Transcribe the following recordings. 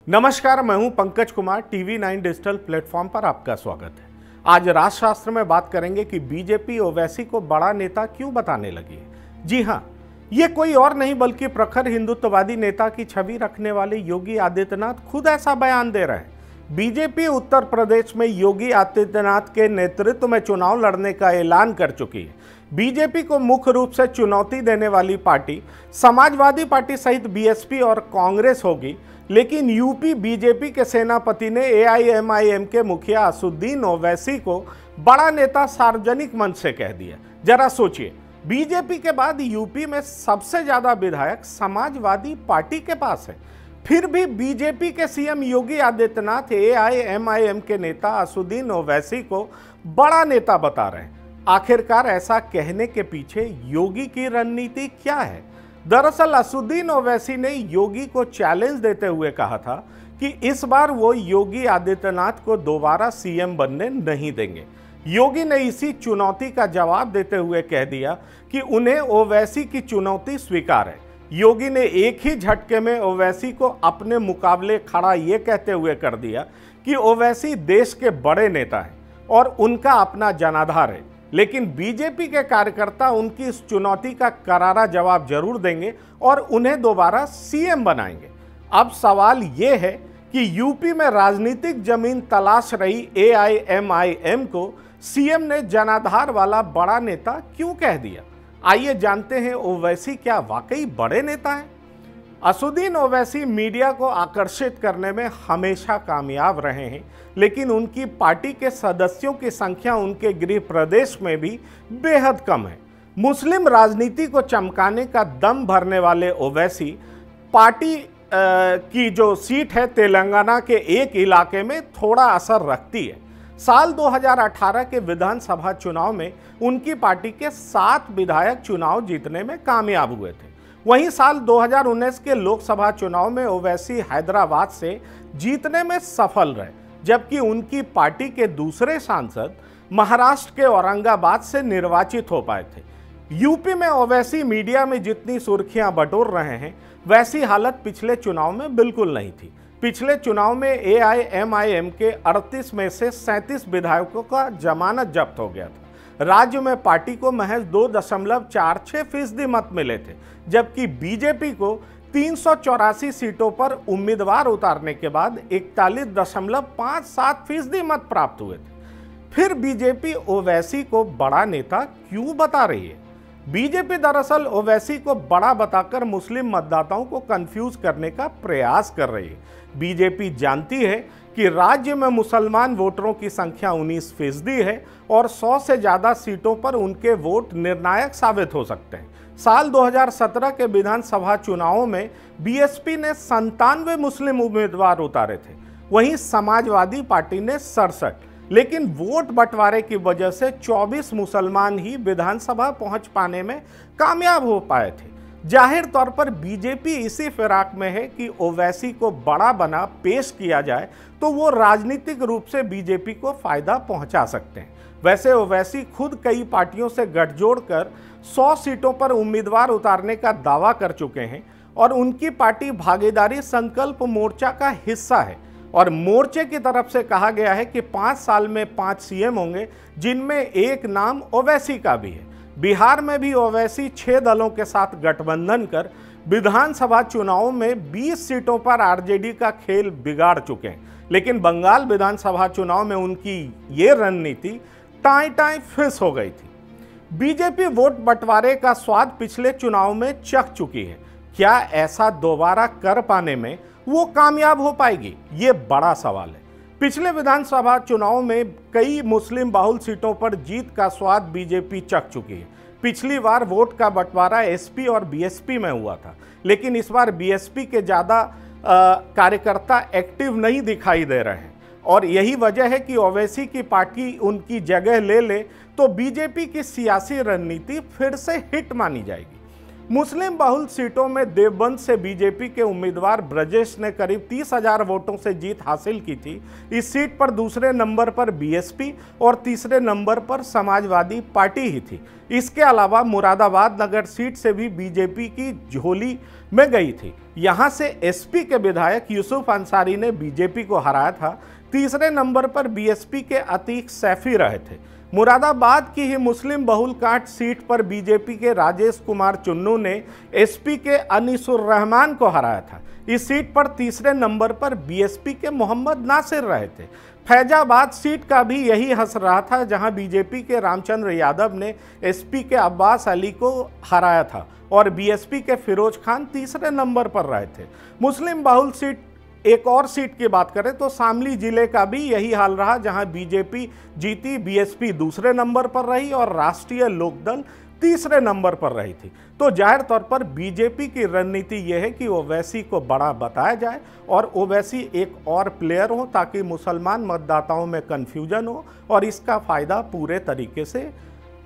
नमस्कार, मैं हूं Pankaj Kumar. TV 9 digital platform पर आपका स्वागत है। आज राजशास्त्र में बात करेंगे कि बीजेपी ओवैसी को बड़ा नेता क्यों बताने लगी है। जी हां, ये कोई और नहीं बल्कि प्रखर हिंदुत्ववादी नेता की छवि रखने वाले योगी आदित्यनाथ खुद ऐसा बयान दे रहे हैं। बीजेपी उत्तर प्रदेश में योगी आदित्यनाथ के नेतृत्व में चुनाव लड़ने का ऐलान कर चुकी है। बीजेपी को मुख्य रूप से चुनौती देने वाली पार्टी समाजवादी पार्टी सहित बीएसपी और कांग्रेस होगी, लेकिन यूपी बीजेपी के सेनापति ने एआईएमआईएम के मुखिया असदुद्दीन ओवैसी को बड़ा नेता सार्वजनिक मंच से कह दिया। जरा सोचिए, बीजेपी के बाद यूपी में सबसे ज्यादा विधायक समाजवादी पार्टी के पास है, फिर भी बीजेपी के सीएम योगी आदित्यनाथ एआईएमआईएम के नेता असदुद्दीन ओवैसी को बड़ा नेता बता रहे हैं। आखिरकार ऐसा कहने के पीछे योगी की रणनीति क्या है? दरअसल असदुद्दीन ओवैसी ने योगी को चैलेंज देते हुए कहा था कि इस बार वो योगी आदित्यनाथ को दोबारा सीएम बनने नहीं देंगे। योगी ने इसी चुनौती का जवाब देते हुए कह दिया कि उन्हें ओवैसी की चुनौती स्वीकार है। योगी ने एक ही झटके में ओवैसी को अपने मुकाबले खड़ा ये कहते हुए कर दिया कि ओवैसी देश के बड़े नेता हैं और उनका अपना जनाधार है, लेकिन बीजेपी के कार्यकर्ता उनकी इस चुनौती का करारा जवाब जरूर देंगे और उन्हें दोबारा सीएम बनाएंगे। अब सवाल यह है कि यूपी में राजनीतिक जमीन तलाश रही एआईएमआईएम को सीएम ने जनाधार वाला बड़ा नेता क्यों कह दिया। आइए जानते हैं ओवैसी क्या वाकई बड़े नेता हैं। असदुद्दीन ओवैसी मीडिया को आकर्षित करने में हमेशा कामयाब रहे हैं, लेकिन उनकी पार्टी के सदस्यों की संख्या उनके गृह प्रदेश में भी बेहद कम है। मुस्लिम राजनीति को चमकाने का दम भरने वाले ओवैसी पार्टी की जो सीट है तेलंगाना के एक इलाके में थोड़ा असर रखती है। साल 2018 के विधानसभा चुनाव में उनकी पार्टी के 7 विधायक चुनाव जीतने में कामयाब हुए थे। वहीं साल 2019 के लोकसभा चुनाव में ओवैसी हैदराबाद से जीतने में सफल रहे, जबकि उनकी पार्टी के दूसरे सांसद महाराष्ट्र के औरंगाबाद से निर्वाचित हो पाए थे। यूपी में ओवैसी मीडिया में जितनी सुर्खियां बटोर रहे हैं, वैसी हालत पिछले चुनाव में बिल्कुल नहीं थी। पिछले चुनाव में एआईएमआईएम के 38 में से 37 विधायकों का जमानत जब्त हो गया था। राज्य में पार्टी को महज 2.46% मत मिले थे, जबकि बीजेपी को 384 सीटों पर उम्मीदवार उतारने के बाद 41.57% मत प्राप्त हुए थे। फिर बीजेपी ओवैसी को बड़ा नेता क्यों बता रही है? बीजेपी दरअसल ओवैसी को बड़ा बताकर मुस्लिम मतदाताओं को कंफ्यूज करने का प्रयास कर रही है। बीजेपी जानती है कि राज्य में मुसलमान वोटरों की संख्या 19% है और 100 से ज्यादा सीटों पर उनके वोट निर्णायक साबित हो सकते हैं। साल 2017 के विधानसभा चुनावों में बीएसपी ने 97 मुस्लिम उम्मीदवार उतारे थे, वहीं समाजवादी पार्टी ने 67, लेकिन वोट बंटवारे की वजह से 24 मुसलमान ही विधानसभा पहुंच पाने में कामयाब हो पाए थे। जाहिर तौर पर बीजेपी इसी फिराक में है कि ओवैसी को बड़ा बना पेश किया जाए तो वो राजनीतिक रूप से बीजेपी को फायदा पहुंचा सकते हैं। वैसे ओवैसी खुद कई पार्टियों से गठजोड़ कर 100 सीटों पर उम्मीदवार उतारने का दावा कर चुके हैं और उनकी पार्टी भागीदारी संकल्प मोर्चा का हिस्सा है और मोर्चे की तरफ से कहा गया है कि 5 साल में 5 सीएम होंगे, जिनमें एक नाम ओवैसी का भी है। बिहार में भी ओवैसी 6 दलों के साथ गठबंधन कर विधानसभा चुनावों में 20 सीटों पर आरजेडी का खेल बिगाड़ चुके हैं, लेकिन बंगाल विधानसभा चुनाव में उनकी ये रणनीति टाई फिस हो गई थी। बीजेपी वोट बंटवारे का स्वाद पिछले चुनाव में चख चुकी है। क्या ऐसा दोबारा कर पाने में वो कामयाब हो पाएगी? ये बड़ा सवाल है। पिछले विधानसभा चुनाव में कई मुस्लिम बहुल सीटों पर जीत का स्वाद बीजेपी चख चुकी है। पिछली बार वोट का बंटवारा एसपी और बीएसपी में हुआ था, लेकिन इस बार बीएसपी के ज़्यादा कार्यकर्ता एक्टिव नहीं दिखाई दे रहे हैं और यही वजह है कि ओवैसी की पार्टी उनकी जगह ले ले तो बीजेपी की सियासी रणनीति फिर से हिट मानी जाएगी। मुस्लिम बहुल सीटों में देवबंद से बीजेपी के उम्मीदवार ब्रजेश ने करीब 30,000 वोटों से जीत हासिल की थी। इस सीट पर दूसरे नंबर पर बीएसपी और तीसरे नंबर पर समाजवादी पार्टी ही थी। इसके अलावा मुरादाबाद नगर सीट से भी बीजेपी की झोली में गई थी। यहां से एसपी के विधायक यूसुफ अंसारी ने बीजेपी को हराया था। तीसरे नंबर पर बीएसपी के अतीक सैफी रहे थे। मुरादाबाद की ही मुस्लिम बहुल काट सीट पर बीजेपी के राजेश कुमार चुन्नू ने एसपी के अनीसुर रहमान को हराया था। इस सीट पर तीसरे नंबर पर बीएसपी के मोहम्मद नासिर रहे थे। फैजाबाद सीट का भी यही हस रहा था, जहां बीजेपी के रामचंद्र यादव ने एसपी के अब्बास अली को हराया था और बीएसपी के फिरोज खान तीसरे नंबर पर रहे थे। मुस्लिम बहुल सीट एक और सीट की बात करें तो शामली जिले का भी यही हाल रहा, जहां बीजेपी जीती, बीएसपी दूसरे नंबर पर रही और राष्ट्रीय लोकदल तीसरे नंबर पर रही थी। तो जाहिर तौर पर बीजेपी की रणनीति यह है कि ओवैसी को बड़ा बताया जाए और ओवैसी एक और प्लेयर हो, ताकि मुसलमान मतदाताओं में कन्फ्यूजन हो और इसका फायदा पूरे तरीके से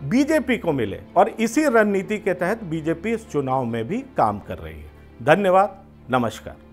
बीजेपी को मिले। और इसी रणनीति के तहत बीजेपी इस चुनाव में भी काम कर रही है। धन्यवाद, नमस्कार।